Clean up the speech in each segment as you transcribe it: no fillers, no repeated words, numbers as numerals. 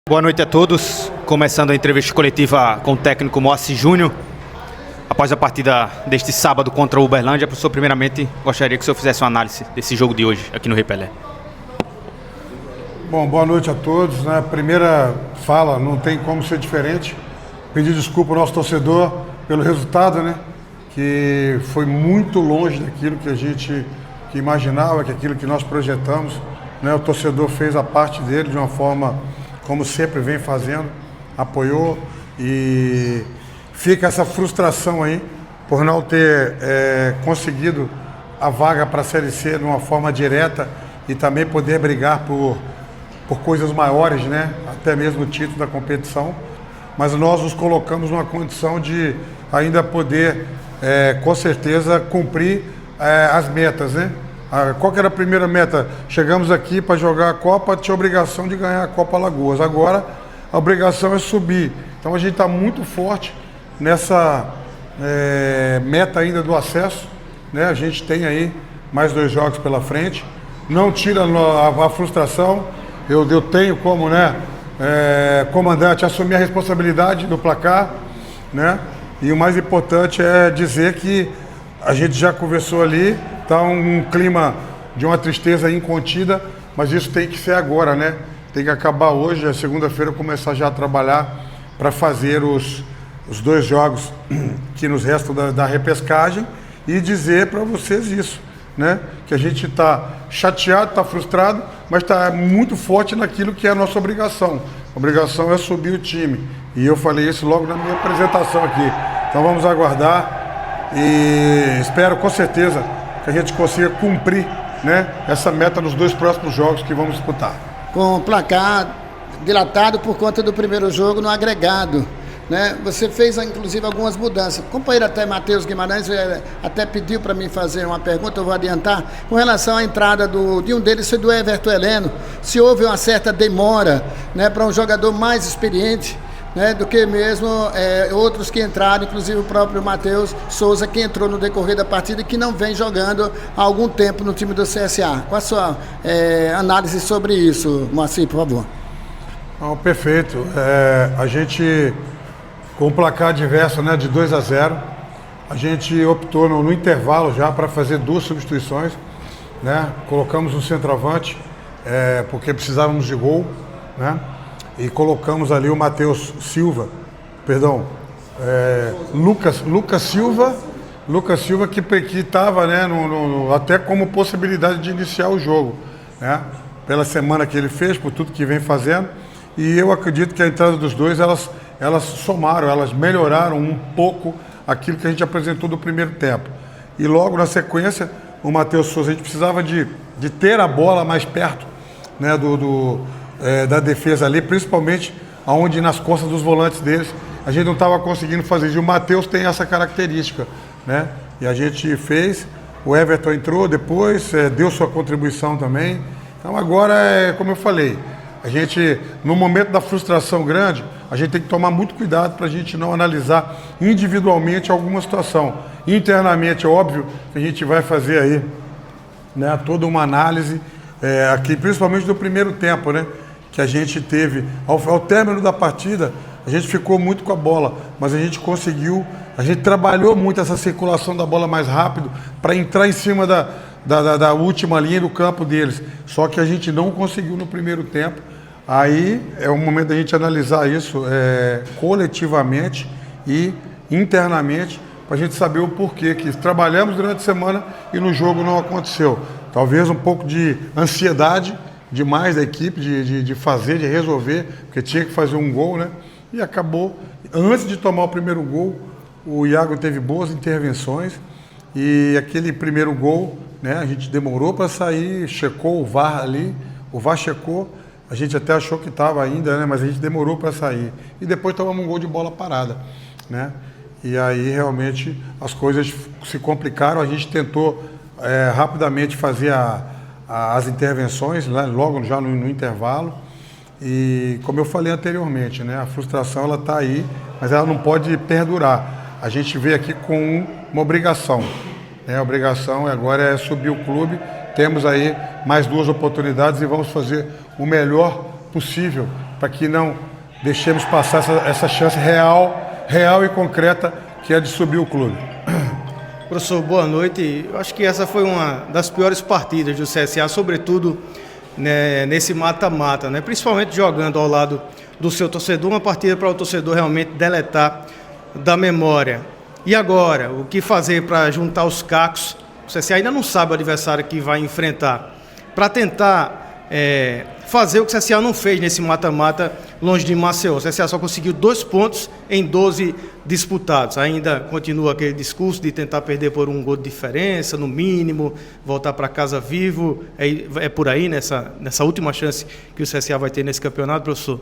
Boa noite a todos. Começando a entrevista coletiva com o técnico Moacir Júnior. Após a partida deste sábado contra o Uberlândia, professor, primeiramente gostaria que o senhor fizesse uma análise desse jogo de hoje aqui no Rei Pelé. Bom, boa noite a todos. Na primeira fala, não tem como ser diferente. Pedir desculpa ao nosso torcedor pelo resultado, né? Que foi muito longe daquilo que a gente imaginava, que aquilo que nós projetamos, né? O torcedor fez a parte dele de uma forma como sempre vem fazendo, apoiou, e fica essa frustração aí por não ter conseguido a vaga para a Série C de uma forma direta e também poder brigar por coisas maiores, né? Até mesmo o título da competição. Mas nós nos colocamos numa condição de ainda poder, com certeza, cumprir as metas, né? Qual que era a primeira meta? Chegamos aqui para jogar a Copa, tinha a obrigação de ganhar a Copa Alagoas. Agora, a obrigação é subir. Então, a gente está muito forte nessa meta ainda do acesso, né? A gente tem aí mais 2 jogos pela frente. Não tira a frustração. Eu tenho como, né, comandante, assumir a responsabilidade do placar, né? E o mais importante é dizer que a gente já conversou ali. Está um clima de uma tristeza incontida, mas isso tem que ser agora, né? Tem que acabar hoje, a segunda-feira, começar já a trabalhar para fazer os 2 jogos que nos restam da repescagem e dizer para vocês isso, né? Que a gente está chateado, está frustrado, mas está muito forte naquilo que é a nossa obrigação. A obrigação é subir o time. E eu falei isso logo na minha apresentação aqui. Então vamos aguardar e espero com certeza que a gente consiga cumprir, né, essa meta nos 2 próximos jogos que vamos disputar. Com o placar dilatado por conta do primeiro jogo no agregado, né? Você fez inclusive algumas mudanças. O companheiro até Matheus Guimarães até pediu para mim fazer uma pergunta, eu vou adiantar, com relação à entrada de um deles, foi do Everton Heleno, se houve uma certa demora, né, para um jogador mais experiente, né, do que mesmo outros que entraram, inclusive o próprio Matheus Souza, que entrou no decorrer da partida e que não vem jogando há algum tempo no time do CSA. Qual a sua análise sobre isso, Moacir, por favor? Perfeito. A gente, com o placar adverso, né, de 2-0, a gente optou no intervalo já para fazer 2 substituições, né? Colocamos um centroavante, porque precisávamos de gol, né? E colocamos ali o Matheus Silva, perdão, Lucas Silva que estava, né, até como possibilidade de iniciar o jogo, né, pela semana que ele fez, por tudo que vem fazendo, e eu acredito que a entrada dos 2, elas somaram, elas melhoraram um pouco aquilo que a gente apresentou do primeiro tempo. E logo na sequência, o Matheus Souza, a gente precisava de ter a bola mais perto, né, da defesa ali, principalmente aonde nas costas dos volantes deles, a gente não estava conseguindo fazer isso. E o Matheus tem essa característica, né? E a gente fez, o Everton entrou depois, deu sua contribuição também. Então agora, como eu falei, a gente, no momento da frustração grande, a gente tem que tomar muito cuidado para a gente não analisar individualmente alguma situação. Internamente, é óbvio que a gente vai fazer aí, né, toda uma análise aqui, principalmente do primeiro tempo, né? Que a gente teve, ao término da partida, a gente ficou muito com a bola, mas a gente conseguiu, a gente trabalhou muito essa circulação da bola mais rápido para entrar em cima da última linha do campo deles, só que a gente não conseguiu no primeiro tempo. Aí é o momento da gente analisar isso coletivamente e internamente, para a gente saber o porquê que trabalhamos durante a semana e no jogo não aconteceu. Talvez um pouco de ansiedade demais da equipe, de fazer, de resolver, porque tinha que fazer um gol, né? E acabou. Antes de tomar o primeiro gol, o Iago teve boas intervenções e aquele primeiro gol, né, a gente demorou para sair, checou o VAR ali, o VAR checou, a gente até achou que estava ainda, né, mas a gente demorou para sair. E depois tomamos um gol de bola parada, né? E aí realmente as coisas se complicaram, a gente tentou rapidamente fazer as intervenções, né, logo já no intervalo, e como eu falei anteriormente, né, a frustração ela está aí, mas ela não pode perdurar. A gente veio aqui com uma obrigação, né, a obrigação agora é subir o clube, temos aí mais 2 oportunidades e vamos fazer o melhor possível para que não deixemos passar essa chance real e concreta, que é de subir o clube. Professor, boa noite. Eu acho que essa foi uma das piores partidas do CSA, sobretudo, né, nesse mata-mata, né? Principalmente jogando ao lado do seu torcedor, uma partida para o torcedor realmente deletar da memória. E agora, o que fazer para juntar os cacos? O CSA ainda não sabe o adversário que vai enfrentar, para tentar fazer o que o CSA não fez nesse mata-mata longe de Maceió. O CSA só conseguiu 2 pontos em 12 disputados. Ainda continua aquele discurso de tentar perder por 1 gol de diferença, no mínimo, voltar para casa vivo. É por aí, nessa última chance que o CSA vai ter nesse campeonato, professor?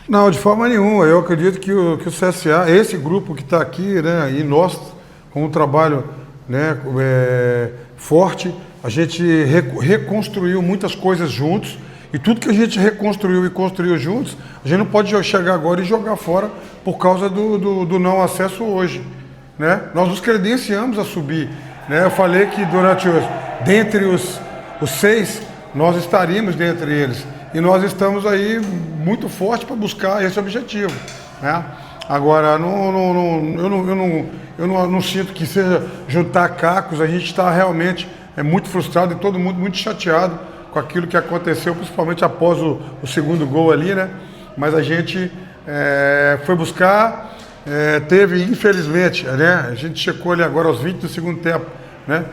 Não, de forma nenhuma. Eu acredito que o CSA, esse grupo que está aqui, né, e nós, com um trabalho, né, forte, a gente reconstruiu muitas coisas juntos, e tudo que a gente reconstruiu e construiu juntos, a gente não pode chegar agora e jogar fora por causa do não acesso hoje, né? Nós nos credenciamos a subir, né? Eu falei que dentre os 6, nós estaríamos dentre eles, e nós estamos aí muito forte para buscar esse objetivo, né? Agora, eu não sinto que seja juntar cacos. A gente está realmente muito frustrado e todo mundo muito chateado com aquilo que aconteceu, principalmente após o segundo gol ali, né? Mas a gente foi buscar, teve, infelizmente, né? A gente checou ali agora aos 20 do segundo tempo, né?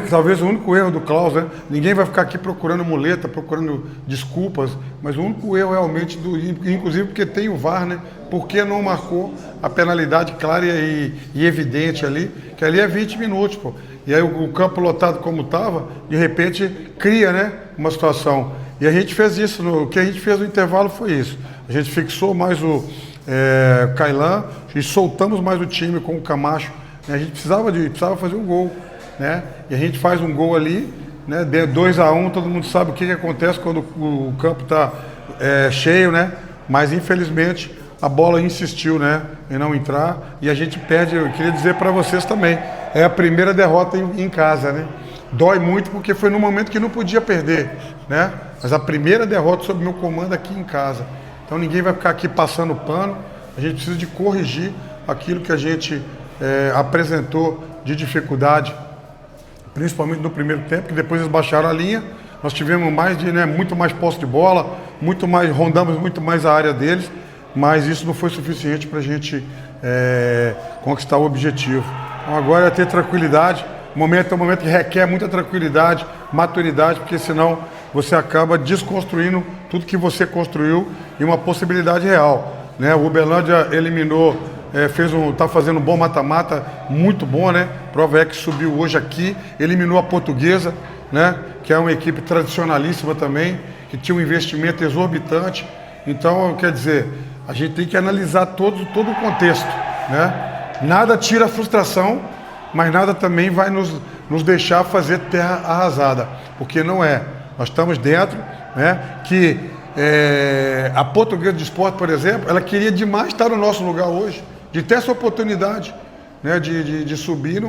Talvez o único erro do Klaus, né? Ninguém vai ficar aqui procurando muleta, procurando desculpas, mas o único erro realmente, inclusive porque tem o VAR, né? Porque não marcou a penalidade clara e evidente ali, que ali é 20 minutos, pô. E aí o campo lotado como estava, de repente cria, né, uma situação. E a gente fez isso, o que a gente fez no intervalo foi isso. A gente fixou mais o Cailan e soltamos mais o time com o Camacho. A gente precisava fazer um gol, né? E a gente faz um gol ali, né? 2-1, todo mundo sabe o que acontece quando o campo está cheio, né? Mas infelizmente a bola insistiu, né, em não entrar, e a gente perde. Eu queria dizer para vocês também, é a primeira derrota em casa, né? Dói muito porque foi no momento que não podia perder, né? Mas a primeira derrota sob meu comando aqui em casa. Então ninguém vai ficar aqui passando pano. A gente precisa de corrigir aquilo que a gente apresentou de dificuldade, principalmente no primeiro tempo, que depois eles baixaram a linha. Nós tivemos muito mais posse de bola, rondamos muito mais a área deles, mas isso não foi suficiente para a gente conquistar o objetivo. Então agora é ter tranquilidade. O momento é um momento que requer muita tranquilidade, maturidade, porque senão você acaba desconstruindo tudo que você construiu em uma possibilidade real, né? O Uberlândia eliminou, está fazendo um bom mata-mata, muito bom, né? Prova é que subiu hoje aqui, eliminou a Portuguesa, né? Que é uma equipe tradicionalíssima também, que tinha um investimento exorbitante. Então, quer dizer, a gente tem que analisar todo o contexto, né? Nada tira a frustração, mas nada também vai nos deixar fazer terra arrasada, porque não é. Nós estamos dentro, né? Que a Portuguesa de Esporte, por exemplo, ela queria demais estar no nosso lugar hoje, de ter essa oportunidade, né? De subir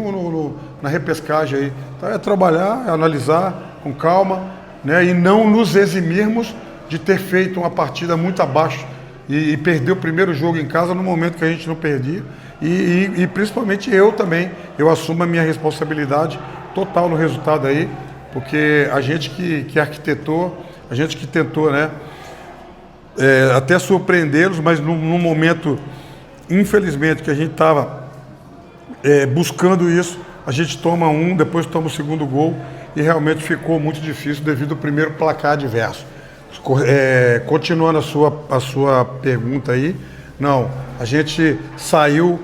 na repescagem aí. Então é trabalhar, é analisar com calma, né? E não nos eximirmos de ter feito uma partida muito abaixo e perder o primeiro jogo em casa no momento que a gente não perdia. E principalmente eu também, eu assumo a minha responsabilidade total no resultado aí, porque a gente que arquitetou, a gente que tentou, né, até surpreendê-los, mas num momento, infelizmente, que a gente estava buscando isso, a gente toma depois toma o segundo gol, e realmente ficou muito difícil devido ao primeiro placar adverso. Continuando a sua pergunta aí, não, a gente saiu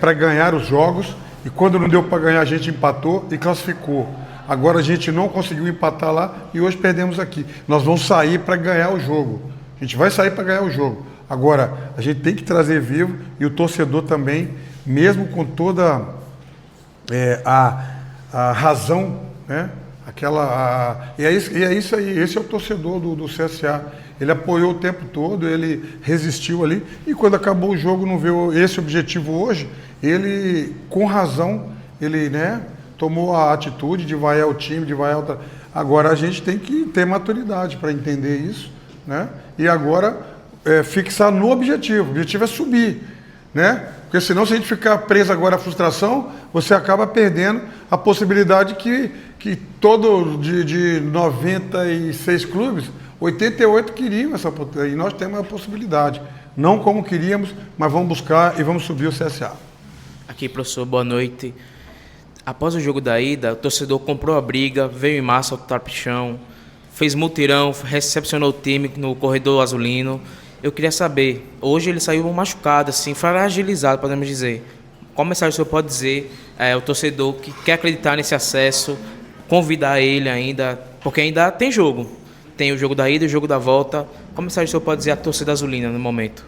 para ganhar os jogos, e quando não deu para ganhar a gente empatou e classificou. Agora a gente não conseguiu empatar lá e hoje perdemos aqui. Nós vamos sair para ganhar o jogo. A gente vai sair para ganhar o jogo. Agora, a gente tem que trazer vivo, e o torcedor também, mesmo com toda a razão, né? E é isso aí, esse é o torcedor do CSA. Ele apoiou o tempo todo, ele resistiu ali, e quando acabou o jogo, não viu esse objetivo hoje, ele, com razão, ele, né, tomou a atitude de vaiar o time, de vaiar outra. Agora a gente tem que ter maturidade para entender isso, né? E agora fixar no objetivo. O objetivo é subir, né? Porque senão, se a gente ficar preso agora à frustração, você acaba perdendo a possibilidade que todo de 96 clubes, 88 queriam essa oportunidade. E nós temos a possibilidade. Não como queríamos, mas vamos buscar e vamos subir o CSA. Aqui, professor, boa noite. Após o jogo da ida, o torcedor comprou a briga, veio em massa ao Trapichão, fez mutirão, recepcionou o time no corredor azulino. Eu queria saber, hoje ele saiu machucado, assim, fragilizado, podemos dizer. Qual mensagem o senhor pode dizer ao torcedor que quer acreditar nesse acesso, convidar ele ainda, porque ainda tem jogo. Tem o jogo da ida e o jogo da volta. Qual mensagem o senhor pode dizer à torcida azulina no momento?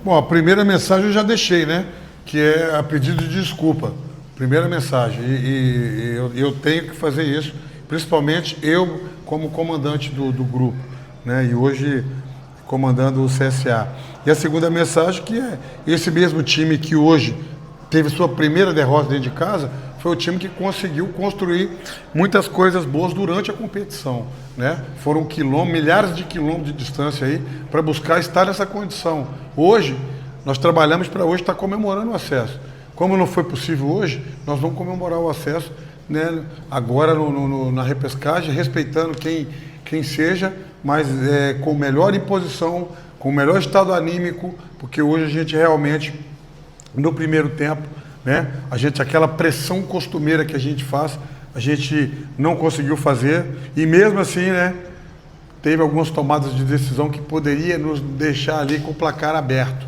Bom, a primeira mensagem eu já deixei, né? Que é a pedido de desculpa. Primeira mensagem. E eu tenho que fazer isso, principalmente eu como comandante do grupo, né? E hoje comandando o CSA. E a segunda mensagem que é esse mesmo time que hoje teve sua primeira derrota dentro de casa, foi o time que conseguiu construir muitas coisas boas durante a competição, né? Foram milhares de quilômetros de distância aí para buscar estar nessa condição. Hoje, nós trabalhamos para hoje estar comemorando o acesso. Como não foi possível hoje, nós vamos comemorar o acesso, né, agora na repescagem, respeitando quem seja, mas com melhor imposição, com melhor estado anímico, porque hoje a gente realmente, no primeiro tempo, né, aquela pressão costumeira que a gente faz, a gente não conseguiu fazer, e mesmo assim, né, teve algumas tomadas de decisão que poderia nos deixar ali com o placar aberto,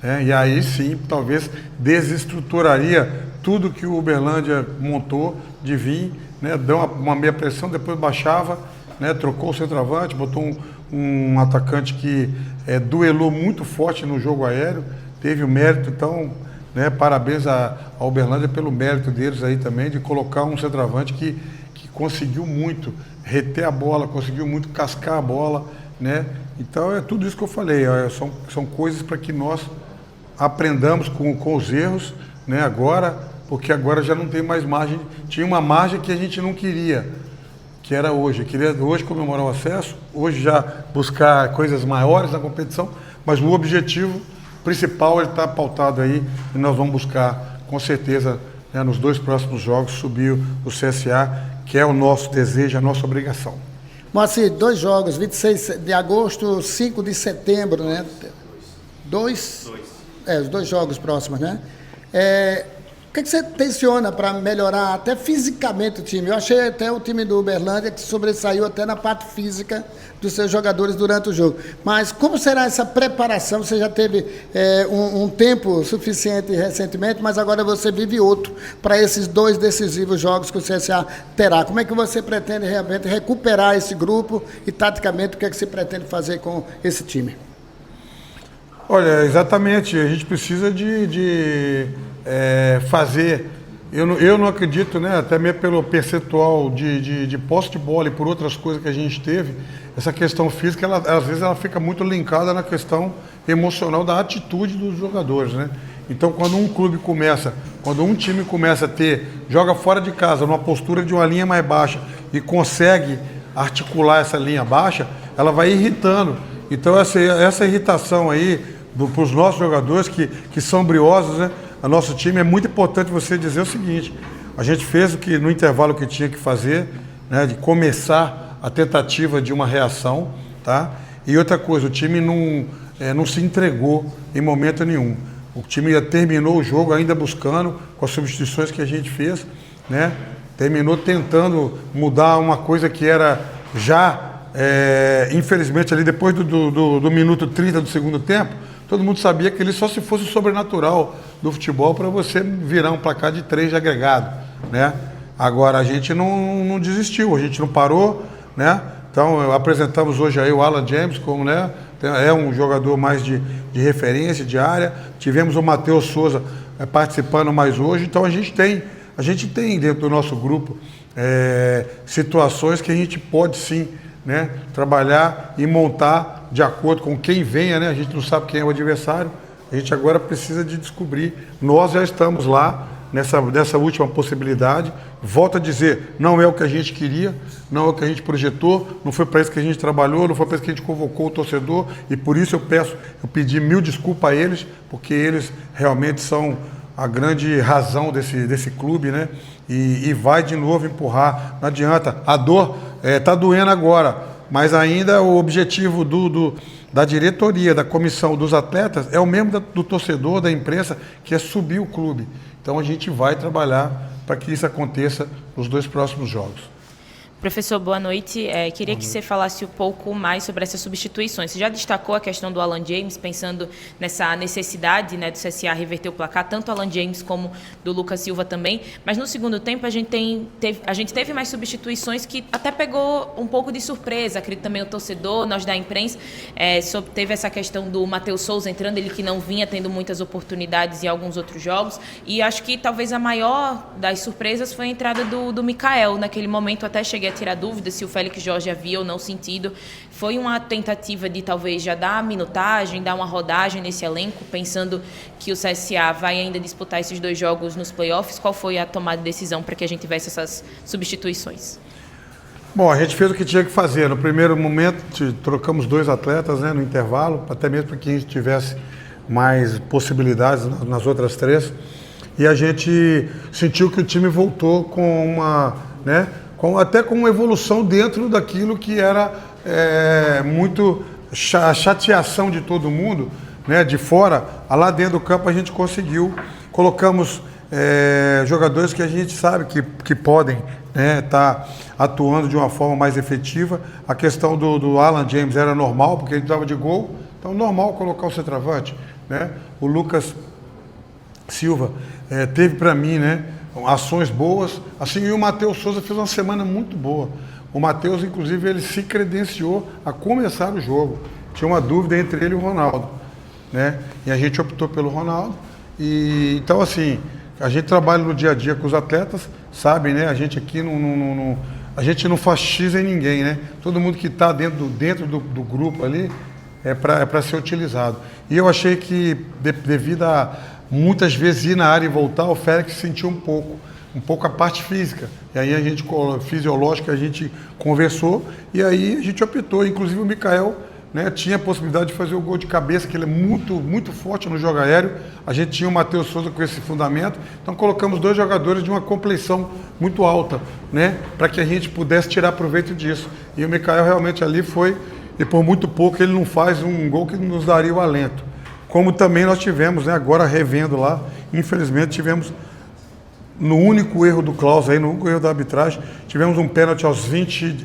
né, e aí sim, talvez desestruturaria tudo que o Uberlândia montou de vir, né, deu uma meia pressão, depois baixava, né, trocou o centroavante, botou um atacante que duelou muito forte no jogo aéreo, teve o mérito, então, né, parabéns a Uberlândia pelo mérito deles aí também, de colocar um centroavante que conseguiu muito reter a bola, conseguiu muito cascar a bola, né, então é tudo isso que eu falei, são coisas para que nós aprendamos com os erros, né, agora, porque agora já não tem mais margem, tinha uma margem que a gente não queria, que era hoje. Eu queria hoje comemorar o acesso, hoje já buscar coisas maiores na competição, mas o objetivo principal ele está pautado aí e nós vamos buscar, com certeza, né, nos 2 próximos jogos, subir o CSA, que é o nosso desejo, a nossa obrigação. Moacir, 2 jogos, 26 de agosto, 5 de setembro, né? Dois. Os 2 jogos próximos, né? O que você tenciona para melhorar até fisicamente o time? Eu achei até o time do Uberlândia que sobressaiu até na parte física dos seus jogadores durante o jogo. Mas como será essa preparação? Você já teve um tempo suficiente recentemente, mas agora você vive outro para esses 2 decisivos jogos que o CSA terá. Como é que você pretende realmente recuperar esse grupo e, taticamente, o que é que você pretende fazer com esse time? Olha, exatamente. A gente precisa de fazer. Eu não acredito, né, até mesmo pelo percentual de posse de bola e por outras coisas que a gente teve, essa questão física, às vezes ela fica muito linkada na questão emocional da atitude dos jogadores, né? Então, quando um time começa a joga fora de casa, numa postura de uma linha mais baixa e consegue articular essa linha baixa, ela vai irritando. Então, essa irritação aí para os nossos jogadores que são briosos, né? O nosso time, é muito importante você dizer o seguinte: a gente fez o que no intervalo que tinha que fazer, né, de começar a tentativa de uma reação, tá? E outra coisa, o time não se entregou em momento nenhum. O time terminou o jogo ainda buscando, com as substituições que a gente fez, né? Terminou tentando mudar uma coisa que era já, infelizmente, ali depois do minuto 30 do segundo tempo, todo mundo sabia que ele só se fosse o sobrenatural do futebol para você virar um placar de 3 de agregado, né? Agora, a gente não desistiu, a gente não parou, né? Então, apresentamos hoje aí o Alan James como, né, é um jogador mais de referência, de área. Tivemos o Matheus Souza participando mais hoje. Então, a gente tem dentro do nosso grupo situações que a gente pode sim, né, trabalhar e montar de acordo com quem venha, né? A gente não sabe quem é o adversário, a gente agora precisa de descobrir. Nós já estamos lá, nessa última possibilidade. Volto a dizer, não é o que a gente queria, não é o que a gente projetou, não foi para isso que a gente trabalhou, não foi para isso que a gente convocou o torcedor, e por isso eu pedi mil desculpas a eles, porque eles realmente são a grande razão desse clube, né? E vai de novo empurrar, não adianta. A dor está doendo agora, mas ainda o objetivo da diretoria, da comissão, dos atletas, é o mesmo do torcedor, da imprensa, que é subir o clube. Então a gente vai trabalhar para que isso aconteça nos 2 próximos jogos. Professor, boa noite. Queria que você falasse um pouco mais sobre essas substituições. Você já destacou a questão do Alan James, pensando nessa necessidade, né, do CSA reverter o placar, tanto o Alan James como do Lucas Silva também, mas no segundo tempo a gente teve mais substituições que até pegou um pouco de surpresa, acredito também o torcedor, nós da imprensa, teve essa questão do Matheus Souza entrando, ele que não vinha tendo muitas oportunidades em alguns outros jogos, e acho que talvez a maior das surpresas foi a entrada do Mikael. Naquele momento até cheguei a tirar dúvida se o Félix Jorge havia ou não sentido. Foi uma tentativa de talvez já dar minutagem, dar uma rodagem nesse elenco, pensando que o CSA vai ainda disputar esses 2 jogos nos playoffs. Qual foi a tomada de decisão para que a gente tivesse essas substituições? Bom, a gente fez o que tinha que fazer. No primeiro momento, trocamos 2 atletas, né, no intervalo, até mesmo para que a gente tivesse mais possibilidades nas outras 3. E a gente sentiu que o time voltou com uma, né, até com uma evolução dentro daquilo que era muito a chateação de todo mundo, né, de fora. Lá dentro do campo a gente conseguiu. Colocamos jogadores que a gente sabe que podem estar atuando de uma forma mais efetiva. A questão do Alan James era normal, porque ele estava de gol, então normal colocar o centroavante, né? O Lucas Silva teve para mim, né, ações boas, assim, e o Matheus Souza fez uma semana muito boa. O Matheus, inclusive, ele se credenciou a começar o jogo. Tinha uma dúvida entre ele e o Ronaldo, né? E a gente optou pelo Ronaldo. E então, assim, a gente trabalha no dia a dia com os atletas, sabem, né? A gente aqui a gente não faz X em ninguém, né? Todo mundo que está dentro do grupo ali é para ser utilizado. E eu achei que, devido a muitas vezes ir na área e voltar, o Félix sentiu um pouco a parte física. E aí a gente, fisiológica, a gente conversou e aí a gente optou. Inclusive o Mikael, né, tinha a possibilidade de fazer o gol de cabeça, que ele é muito, muito forte no jogo aéreo. A gente tinha o Matheus Souza com esse fundamento. Então colocamos 2 jogadores de uma compleição muito alta, né, para que a gente pudesse tirar proveito disso. E o Mikael realmente ali foi, e por muito pouco ele não faz um gol que nos daria o alento. Como também nós tivemos, né, agora revendo lá, infelizmente tivemos, no único erro do Klaus aí, no único erro da arbitragem, tivemos um pênalti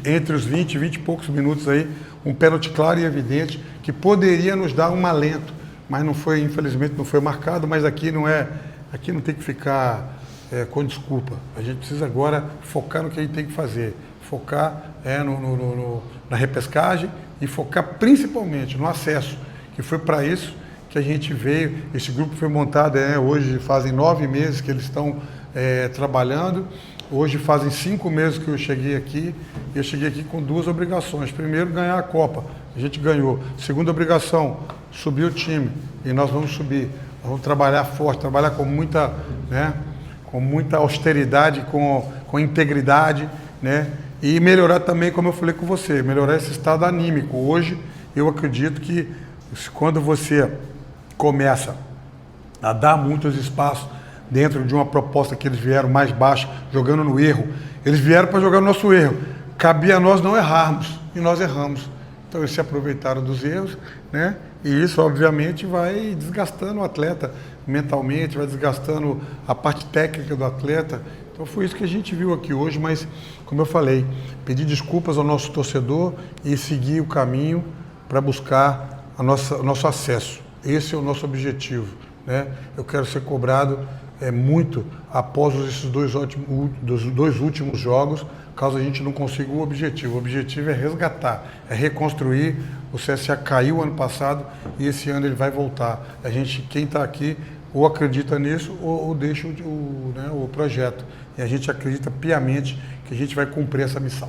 entre os 20 e poucos minutos aí, um pênalti claro e evidente, que poderia nos dar um alento, mas não foi, infelizmente não foi marcado, mas aqui não tem que ficar com desculpa. A gente precisa agora focar no que a gente tem que fazer, focar na repescagem e focar principalmente no acesso, que foi para isso que a gente veio. Esse grupo foi montado, hoje fazem 9 meses que eles estão trabalhando. Hoje fazem 5 meses que eu cheguei aqui. E eu cheguei aqui com 2 obrigações. Primeiro, ganhar a Copa. A gente ganhou. Segunda obrigação, subir o time. E nós vamos subir. Nós vamos trabalhar forte, trabalhar com muita austeridade, com integridade, né? E melhorar também, como eu falei com você, melhorar esse estado anímico. Hoje, eu acredito que quando você começa a dar muitos espaços dentro de uma proposta que eles vieram mais baixa, jogando no erro, eles vieram para jogar no nosso erro. Cabia a nós não errarmos, e nós erramos. Então eles se aproveitaram dos erros, né? E isso, obviamente, vai desgastando o atleta mentalmente, vai desgastando a parte técnica do atleta. Então foi isso que a gente viu aqui hoje, mas, como eu falei, pedir desculpas ao nosso torcedor e seguir o caminho para buscar o nosso acesso. Esse é o nosso objetivo, né? Eu quero ser cobrado muito após esses dois últimos jogos, caso a gente não consiga o objetivo. O objetivo é resgatar, é reconstruir. O CSA caiu ano passado e esse ano ele vai voltar. Quem está aqui, ou acredita nisso ou deixa o projeto. E a gente acredita piamente que a gente vai cumprir essa missão.